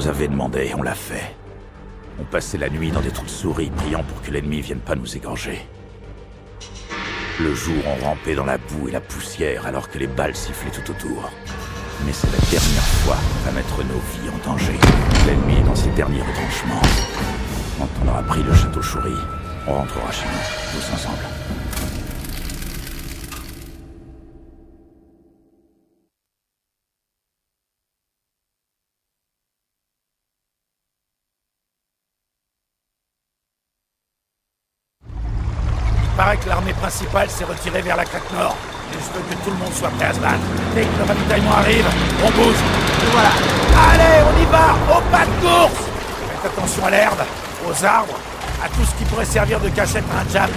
nous avez demandé, on l'a fait. On passait la nuit dans des trous de souris, priant pour que l'ennemi vienne pas nous égorger. Le jour, on rampait dans la boue et la poussière alors que les balles sifflaient tout autour. Mais c'est la dernière fois qu'on va mettre nos vies en danger. L'ennemi est dans ses derniers retranchements. Quand on aura pris le château Shuri, on rentrera chez nous, tous ensemble. Il paraît que l'armée principale s'est retirée vers la craque nord. Et je veux que tout le monde soit prêt à se battre. Dès que le ravitaillement arrive, on bouge. Et voilà. Allez, on y va, au pas de course. Faites attention à l'herbe, aux arbres, à tout ce qui pourrait servir de cachette à un Jap.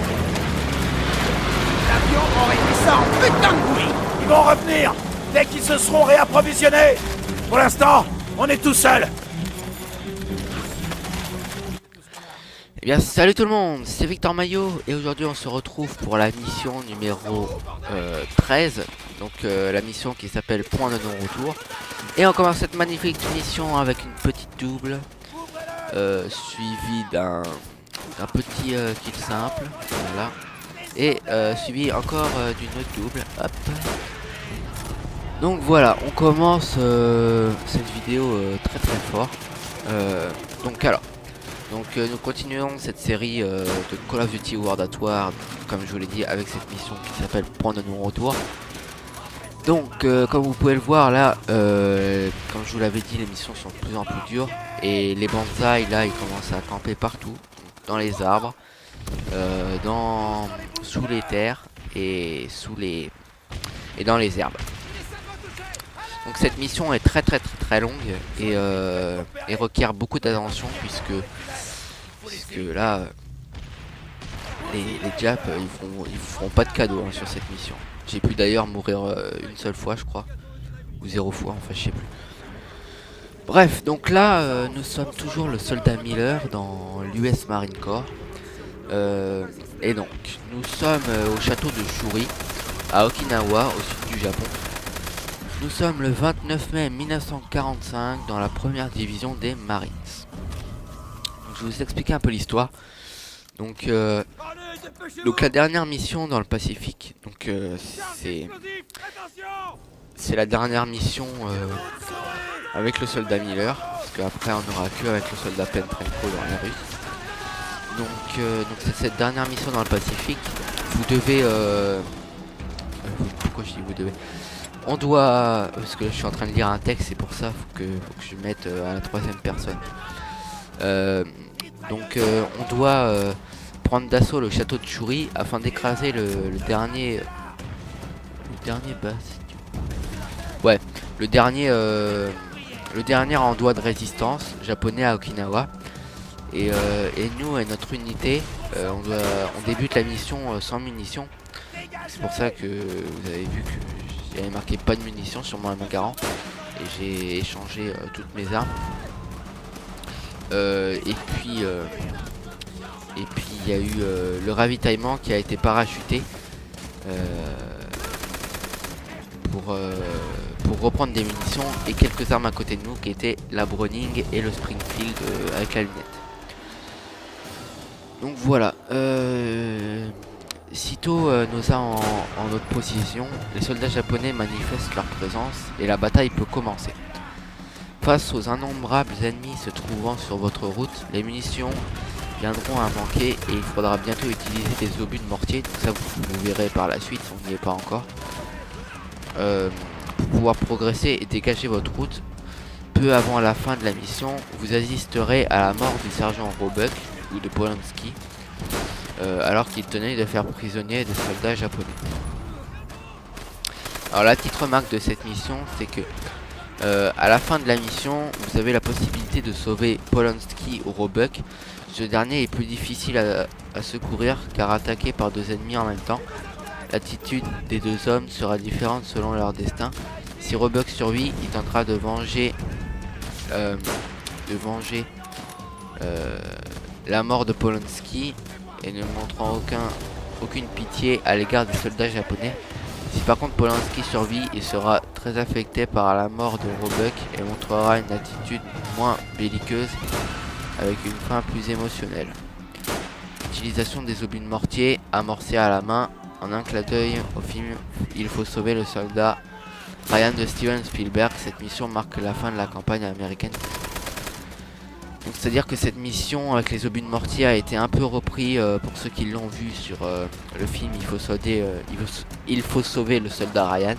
L'avion aurait fait ça en putain de bruit. Ils vont revenir dès qu'ils se seront réapprovisionnés. Pour l'instant, on est tout seul. Eh bien salut tout le monde, c'est Victor Maillot et aujourd'hui on se retrouve pour la mission numéro 13. Donc la mission qui s'appelle Point de non-retour. Et on commence cette magnifique mission avec une petite double suivie d'un petit kill simple. Voilà. Et suivi encore d'une autre double. Hop. Donc voilà, on commence cette vidéo très fort. Donc nous continuons cette série de Call of Duty World at War, comme je vous l'ai dit, avec cette mission qui s'appelle Point de non-retour. Donc comme vous pouvez le voir là, comme je vous l'avais dit, les missions sont de plus en plus dures. Et les bonsaïs là, ils commencent à camper partout, dans les arbres, sous les terres et dans les herbes. Donc cette mission est très longue et requiert beaucoup d'attention puisque là les Japs ils vous feront pas de cadeau sur cette mission. J'ai pu d'ailleurs mourir une seule fois je crois, ou 0 fois, enfin je sais plus. Bref, donc là nous sommes toujours le soldat Miller dans l'US Marine Corps. Et donc nous sommes au château de Shuri à Okinawa, au sud du Japon. Nous sommes le 29 mai 1945 dans la première division des Marines. Donc, je vais vous expliquer un peu l'histoire. Donc la dernière mission dans le Pacifique. Donc c'est la dernière mission avec le soldat Miller. Parce qu'après on n'aura que avec le soldat Petrenko dans les Russes. Donc c'est cette dernière mission dans le Pacifique. Vous devez... pourquoi je dis vous devez... On doit, parce que je suis en train de lire un texte, c'est pour ça, faut que je mette à la 3e personne. On doit prendre d'assaut le château de Shuri afin d'écraser le dernier endroit de résistance japonais à Okinawa. Et nous et notre unité, on débute la mission sans munitions. C'est pour ça que vous avez vu que j'avais marqué pas de munitions sur mon garant et j'ai échangé toutes mes armes. Et puis il y a eu le ravitaillement qui a été parachuté pour reprendre des munitions et quelques armes à côté de nous qui étaient la Browning et le Springfield avec la lunette. Donc voilà. Sitôt nous a en notre position, les soldats japonais manifestent leur présence et la bataille peut commencer. Face aux innombrables ennemis se trouvant sur votre route, les munitions viendront à manquer et il faudra bientôt utiliser des obus de mortier. Donc ça vous verrez par la suite, on n'y est pas encore. Pour pouvoir progresser et dégager votre route, peu avant la fin de la mission, vous assisterez à la mort du sergent Roebuck ou de Polanski. Alors qu'il tenait de faire prisonnier des soldats japonais. Alors la petite remarque de cette mission, c'est que à la fin de la mission, vous avez la possibilité de sauver Polanski ou Roebuck. Ce dernier est plus difficile à secourir car attaqué par 2 ennemis en même temps. L'attitude des 2 hommes sera différente selon leur destin. Si Roebuck survit, il tentera de venger la mort de Polanski et ne montrant aucune pitié à l'égard du soldat japonais. Si par contre Polanski survit, il sera très affecté par la mort de Roebuck et montrera une attitude moins belliqueuse avec une fin plus émotionnelle. Utilisation des obus de mortier amorcés à la main. En un clin d'œil au film Il faut sauver le soldat Ryan de Steven Spielberg. Cette mission marque la fin de la campagne américaine. Donc c'est à dire que cette mission avec les obus de mortier a été un peu repris pour ceux qui l'ont vu sur le film Il faut sauver le soldat Ryan.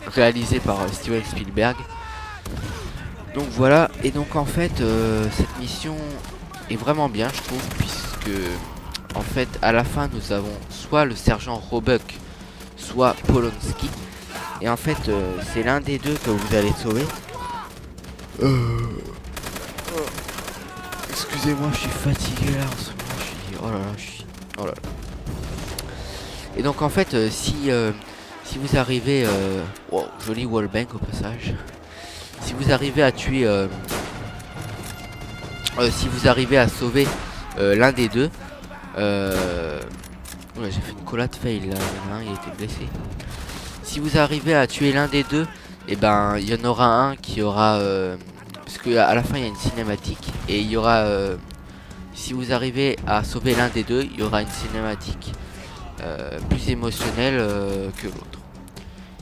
Réalisé par Steven Spielberg. Donc voilà, et donc en fait cette mission est vraiment bien, je trouve, puisque en fait à la fin nous avons soit le sergent Roebuck, soit Polanski, et en fait c'est l'un des deux que vous allez sauver. Excusez-moi, je suis fatigué là en ce moment, oh là là, oh là là. Et donc en fait si vous arrivez wow, joli wallbang au passage. Si vous arrivez à tuer si vous arrivez à sauver l'un des deux, j'ai fait une collade fail là, il a été blessé. Si vous arrivez à tuer l'un des deux, et ben il y en aura un qui aura parce que à la fin il y a une cinématique et il y aura si vous arrivez à sauver l'un des deux, il y aura une cinématique plus émotionnelle que l'autre.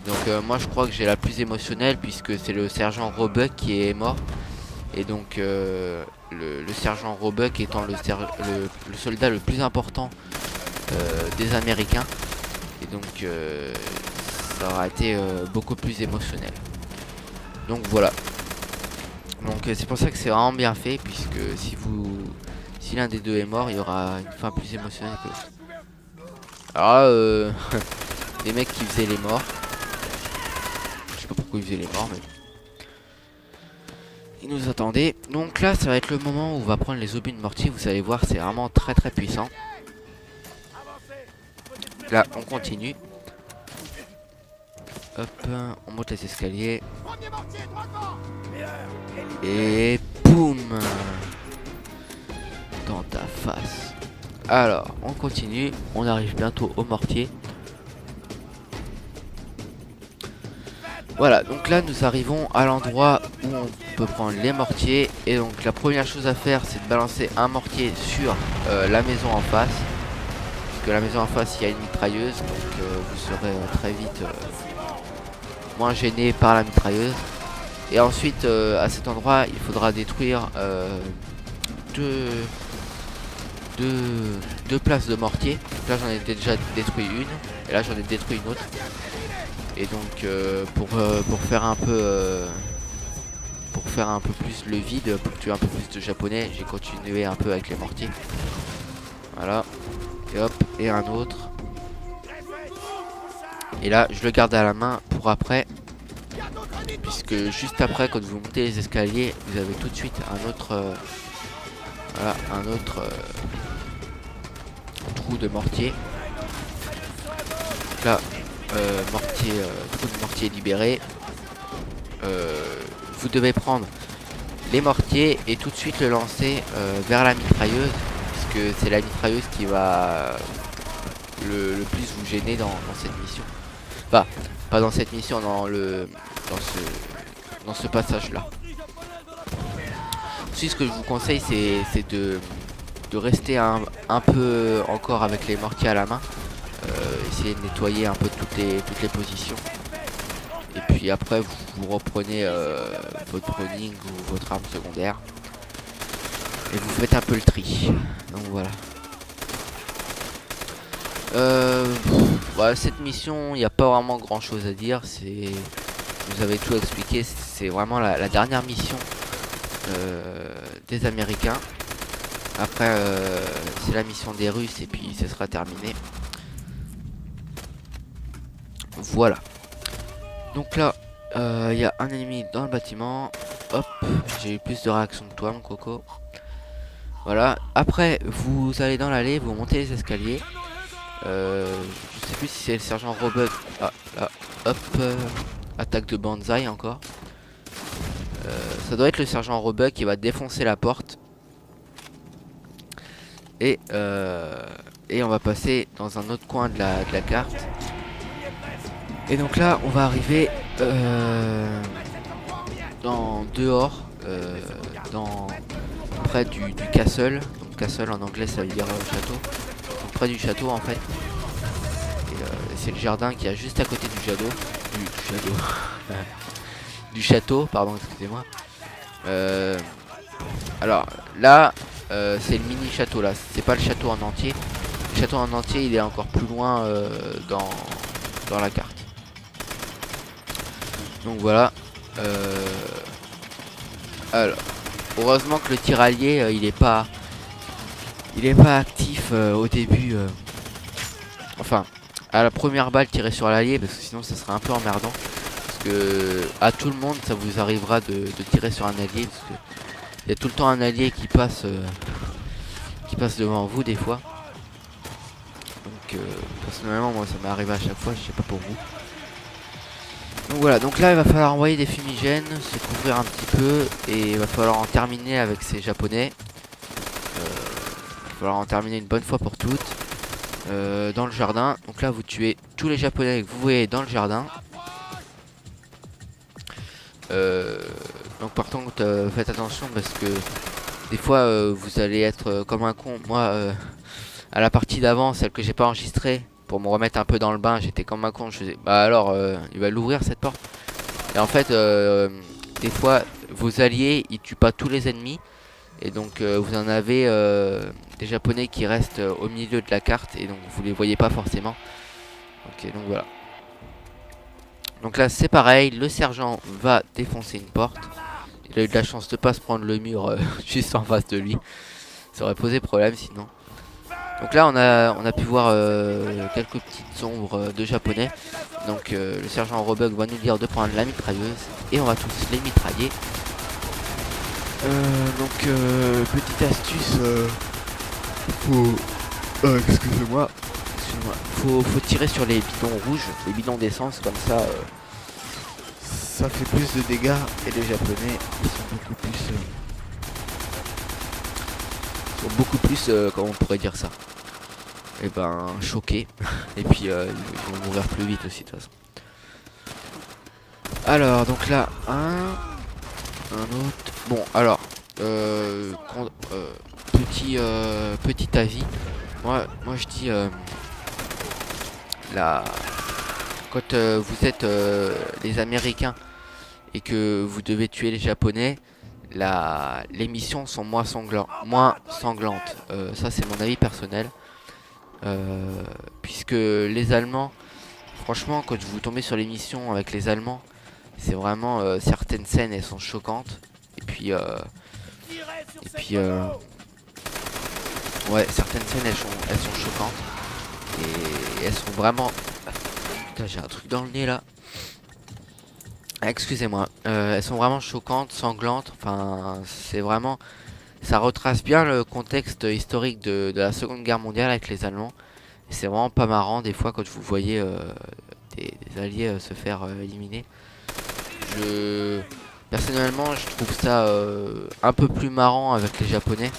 Donc moi je crois que j'ai la plus émotionnelle puisque c'est le sergent Roebuck qui est mort. Et donc le sergent Roebuck étant le soldat le plus important des Américains. Et donc ça aura été beaucoup plus émotionnel. Donc voilà. Donc c'est pour ça que c'est vraiment bien fait, puisque si l'un des deux est mort, il y aura une fin plus émotionnelle que l'autre. Alors les mecs qui faisaient les morts, je sais pas pourquoi ils faisaient les morts, mais ils nous attendaient. Donc là ça va être le moment où on va prendre les obus de mortier. Vous allez voir, c'est vraiment très très puissant. Là on continue. Hop, on monte les escaliers. Et boum, dans ta face. Alors on continue, on arrive bientôt au mortier. Voilà, donc là nous arrivons à l'endroit où on peut prendre les mortiers. Et donc la première chose à faire, c'est de balancer un mortier sur la maison en face. Parce que la maison en face, il y a une mitrailleuse. Donc vous serez très vite moins gêné par la mitrailleuse. Et ensuite à cet endroit, il faudra détruire deux places de mortier. Donc là j'en ai déjà détruit une. Et là j'en ai détruit une autre. Et donc pour faire un peu plus le vide, pour tuer un peu plus de japonais, j'ai continué un peu avec les mortiers. Voilà. Et hop, et un autre. Et là je le garde à la main pour après, puisque juste après, quand vous montez les escaliers, vous avez tout de suite un autre voilà, un autre trou de mortier. Donc là trou de mortier libéré. Vous devez prendre les mortiers et tout de suite le lancer vers la mitrailleuse, puisque c'est la mitrailleuse qui va le plus vous gêner dans cette mission. Enfin, pas dans cette mission, dans ce passage là. Ensuite, ce que je vous conseille, c'est de rester un peu encore avec les mortiers à la main. Essayez de nettoyer un peu toutes les positions. Et puis après vous reprenez votre pruning ou votre arme secondaire. Et vous faites un peu le tri. Donc voilà. Voilà, cette mission, il n'y a pas vraiment grand chose à dire. Vous avez tout expliqué. C'est vraiment la dernière mission des Américains. Après c'est la mission des Russes et puis ce sera terminé. Voilà. Donc là il y a un ennemi dans le bâtiment. Hop, j'ai eu plus de réaction que toi mon coco. Voilà. Après vous allez dans l'allée, vous montez les escaliers. Je sais plus si c'est le sergent Roebuck. Ah là, hop, attaque de Banzai encore. Ça doit être le sergent Roebuck qui va défoncer la porte. Et on va passer dans un autre coin de la carte. Et donc là on va arriver dans dehors, près du castle. Donc castle en anglais ça veut dire château. Donc, près du château en fait. Et c'est le jardin qui est juste à côté du château. Du château, pardon, excusez-moi. Alors là, c'est le mini château là, c'est pas le château en entier. Le château en entier il est encore plus loin dans la carte. Donc voilà. Alors, heureusement que le tiraillier il est pas actif au début. Enfin, à la première balle tirée sur l'allié, parce que sinon ça serait un peu emmerdant. Parce que à tout le monde ça vous arrivera de tirer sur un allié, parce que il y a tout le temps un allié qui passe devant vous des fois. Donc personnellement moi ça m'est arrivé à chaque fois, je sais pas pour vous. Donc voilà, donc là il va falloir envoyer des fumigènes, se couvrir un petit peu, et il va falloir en terminer avec ces japonais. Il va falloir en terminer une bonne fois pour toutes. Dans le jardin, donc là vous tuez tous les japonais que vous voyez dans le jardin. Donc par contre faites attention parce que des fois vous allez être comme un con. Moi à la partie d'avant, celle que j'ai pas enregistrée, pour me remettre un peu dans le bain, j'étais comme un con. Je faisais bah alors il va l'ouvrir cette porte. Et en fait des fois vos alliés ils tuent pas tous les ennemis. Et donc vous en avez des japonais qui restent au milieu de la carte. Et donc vous les voyez pas forcément. Ok, donc voilà. Donc là c'est pareil, le sergent va défoncer une porte. Il a eu de la chance de pas se prendre le mur juste en face de lui. Ça aurait posé problème sinon. Donc là on a pu voir quelques petites ombres de japonais. Donc le sergent Robug va nous dire de prendre la mitrailleuse. Et on va tous les mitrailler. Petite astuce, excusez-moi, faut tirer sur les bidons rouges, les bidons d'essence, comme ça ça fait plus de dégâts. Et les japonais ils sont beaucoup plus comment on pourrait dire ça, et ben choqués. Et puis ils vont mourir plus vite aussi de toute façon. Alors donc là un autre. Bon alors petit avis. Moi je dis quand vous êtes les Américains et que vous devez tuer les Japonais, les missions sont moins sanglantes. Ça c'est mon avis personnel. Puisque les Allemands, franchement quand vous tombez sur les missions avec les Allemands, c'est vraiment certaines scènes elles sont choquantes. Et puis ouais, certaines scènes elles sont choquantes. Et elles sont vraiment... Putain, j'ai un truc dans le nez là. Excusez-moi. Elles sont vraiment choquantes, sanglantes. Enfin, c'est vraiment... Ça retrace bien le contexte historique de la Seconde Guerre mondiale avec les Allemands. Et c'est vraiment pas marrant des fois quand vous voyez des alliés se faire éliminer. Personnellement je trouve ça un peu plus marrant avec les Japonais.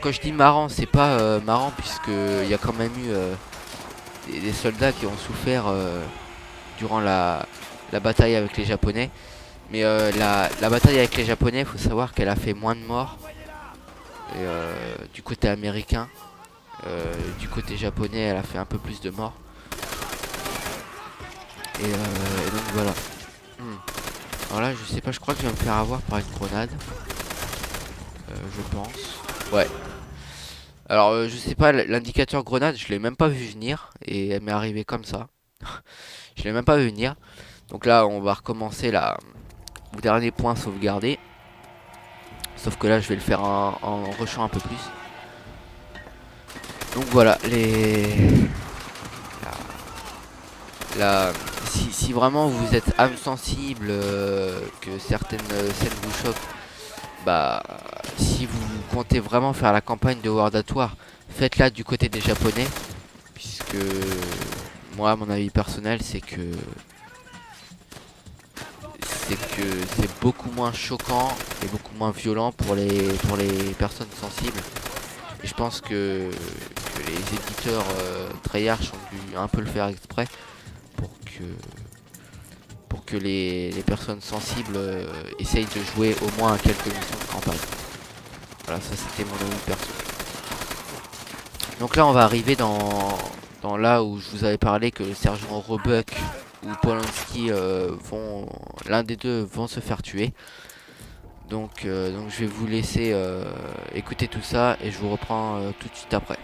Quand je dis marrant, c'est pas marrant puisque il y a quand même eu des soldats qui ont souffert durant la bataille avec les Japonais. Mais la bataille avec les Japonais, faut savoir qu'elle a fait moins de morts du côté américain. Du côté japonais, elle a fait un peu plus de morts. Et donc voilà. Alors là je sais pas, je crois que je vais me faire avoir par une grenade. Je pense. Ouais. Alors je sais pas, l'indicateur grenade je l'ai même pas vu venir. Et elle m'est arrivée comme ça. Je l'ai même pas vu venir. Donc là on va recommencer au dernier point sauvegardé. Sauf que là je vais le faire en rushant un peu plus. Donc voilà, si vraiment vous êtes âme sensible, que certaines scènes vous choquent, bah si vous comptez vraiment faire la campagne de World at War, faites-la du côté des Japonais, puisque moi mon avis personnel c'est que c'est beaucoup moins choquant et beaucoup moins violent pour les personnes sensibles. Et je pense que les éditeurs Treyarch ont dû un peu le faire exprès pour que les personnes sensibles essayent de jouer au moins à quelques missions de campagne. Voilà, ça c'était mon avis perso. Donc là on va arriver dans là où je vous avais parlé que le sergent Roebuck ou Polanski l'un des deux vont se faire tuer. Donc je vais vous laisser écouter tout ça et je vous reprends tout de suite après.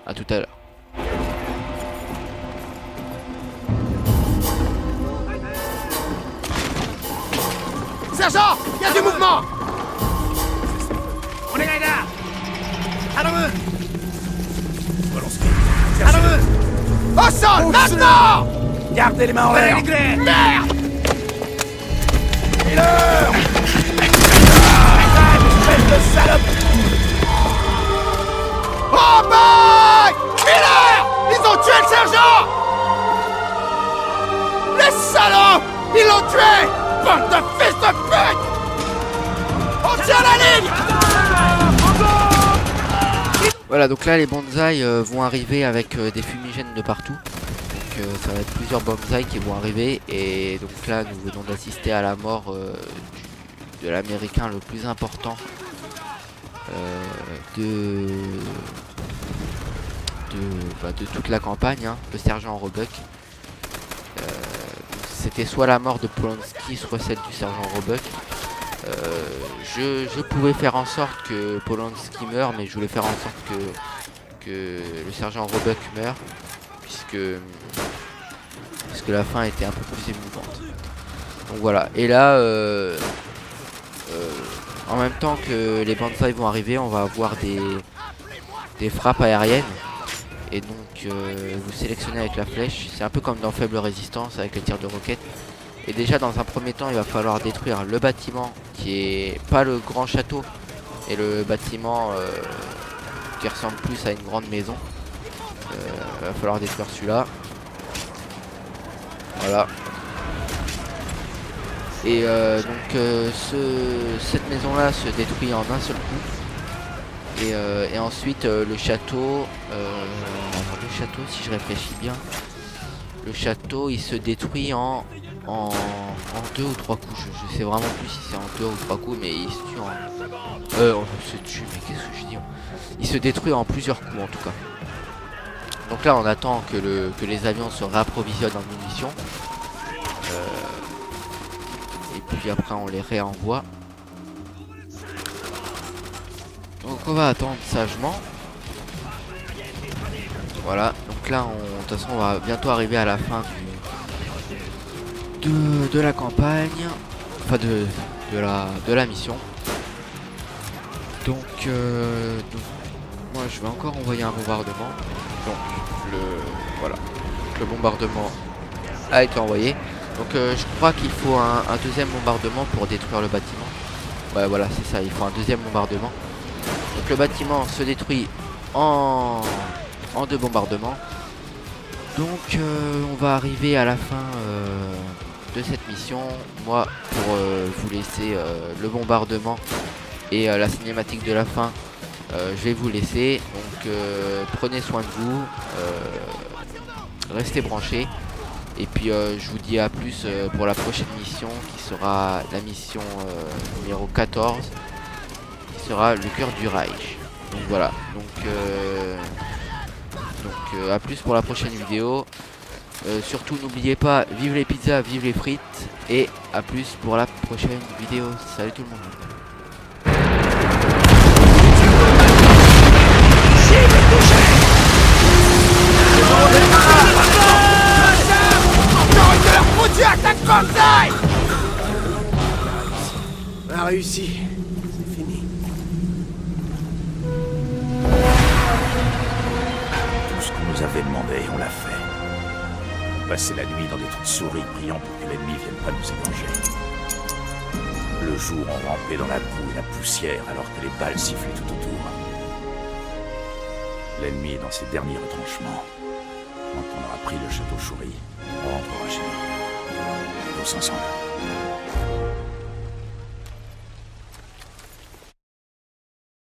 A tout à l'heure. Sergent, il y a du mouvement. On est là. Allons-y. Allons-y. Au sol, maintenant. Gardez les mains en l'air. Merde. Miller. Espèce de salope. Oh boy. Miller. Ils ont tué le sergent. Les salauds. Ils l'ont tué. Bande de fils de pute. On tient la ligne. Voilà, donc là les bonsaïs vont arriver avec des fumigènes de partout. Donc ça va être plusieurs bonsaïs qui vont arriver. Et donc là nous venons d'assister à la mort de l'américain le plus important de toute la campagne, hein, le sergent Roebuck. C'était soit la mort de Polanski, soit celle du sergent Roebuck. Je pouvais faire en sorte que Polanski meure, mais je voulais faire en sorte que le sergent Roebuck meure, puisque la fin était un peu plus émouvante. Donc voilà, et là, en même temps que les bonsaïs vont arriver, on va avoir des frappes aériennes. Et donc vous sélectionnez avec la flèche, c'est un peu comme dans Faible Résistance avec les tirs de roquettes. Et déjà dans un premier temps il va falloir détruire le bâtiment qui est pas le grand château, et le bâtiment qui ressemble plus à une grande maison. Il va falloir détruire celui-là. Voilà. Et cette maison là se détruit en un seul coup. Et ensuite le château, si je réfléchis bien, le château il se détruit en 2 ou 3 coups. Je sais vraiment plus si c'est en 2 ou 3 coups, mais il se tue on se tue, mais qu'est-ce que je dis, il se détruit en plusieurs coups en tout cas. Donc là on attend que les avions se réapprovisionnent en munitions. Et puis après on les réenvoie. Donc on va attendre sagement. Voilà, donc là de toute façon on va bientôt arriver à la fin de la campagne. Enfin de la mission. Donc moi je vais encore envoyer un bombardement. Donc le bombardement a été envoyé. Donc je crois qu'il faut un deuxième bombardement pour détruire le bâtiment. Ouais voilà, c'est ça, il faut un deuxième bombardement. Donc le bâtiment se détruit en 2 bombardements. Donc on va arriver à la fin de cette mission. Moi pour vous laisser le bombardement et la cinématique de la fin, je vais vous laisser. Donc prenez soin de vous, restez branchés. Et puis je vous dis à plus pour la prochaine mission qui sera la mission numéro 14. Sera le cœur du Reich. Donc voilà, donc à plus pour la prochaine vidéo. Surtout n'oubliez pas, vive les pizzas, vive les frites, et à plus pour la prochaine vidéo. Salut tout le monde. On a réussi. Nous avait demandé, on l'a fait. On passait la nuit dans des trous de souris, priant pour que l'ennemi vienne pas nous égorger. Le jour, on rampait dans la boue et la poussière, alors que les balles sifflaient tout autour. L'ennemi est dans ses derniers retranchements. Quand on aura pris le château Chouris, on rentrera chez nous. Tous ensemble.